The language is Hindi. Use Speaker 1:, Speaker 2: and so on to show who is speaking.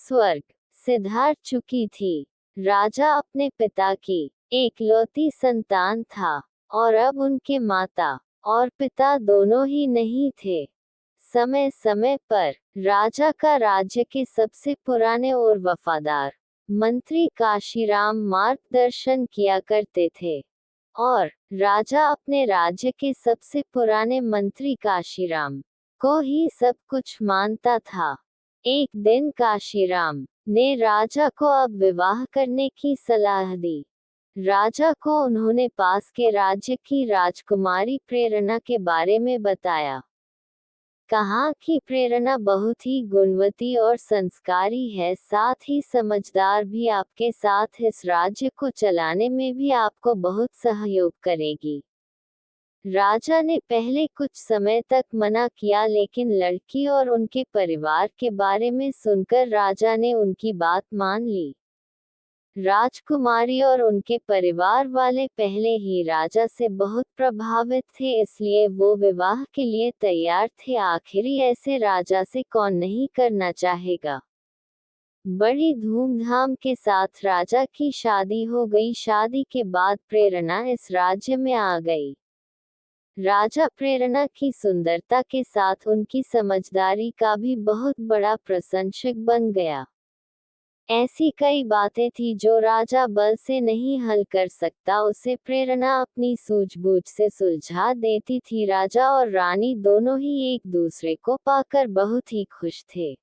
Speaker 1: स्वर्ग सिधार चुकी थी। राजा अपने पिता की एकलौती संतान था और अब उनके माता और पिता दोनों ही नहीं थे। समय समय पर राजा का राज्य के सबसे पुराने और वफादार मंत्री काशीराम मार्गदर्शन किया करते थे और राजा अपने राज्य के सबसे पुराने मंत्री काशीराम को ही सब कुछ मानता था। एक दिन काशीराम ने राजा को अब विवाह करने की सलाह दी। राजा को उन्होंने पास के राज्य की राजकुमारी प्रेरणा के बारे में बताया। कहा कि प्रेरणा बहुत ही गुणवती और संस्कारी है, साथ ही समझदार भी। आपके साथ इस राज्य को चलाने में भी आपको बहुत सहयोग करेगी। राजा ने पहले कुछ समय तक मना किया, लेकिन लड़की और उनके परिवार के बारे में सुनकर राजा ने उनकी बात मान ली। राजकुमारी और उनके परिवार वाले पहले ही राजा से बहुत प्रभावित थे, इसलिए वो विवाह के लिए तैयार थे। आखिर ऐसे राजा से कौन नहीं करना चाहेगा। बड़ी धूमधाम के साथ राजा की शादी हो गई। शादी के बाद प्रेरणा इस राज्य में आ गई। राजा प्रेरणा की सुंदरता के साथ उनकी समझदारी का भी बहुत बड़ा प्रशंसक बन गया। ऐसी कई बातें थी जो राजा बल से नहीं हल कर सकता, उसे प्रेरणा अपनी सूझबूझ से सुलझा देती थी। राजा और रानी दोनों ही एक दूसरे को पाकर बहुत ही खुश थे।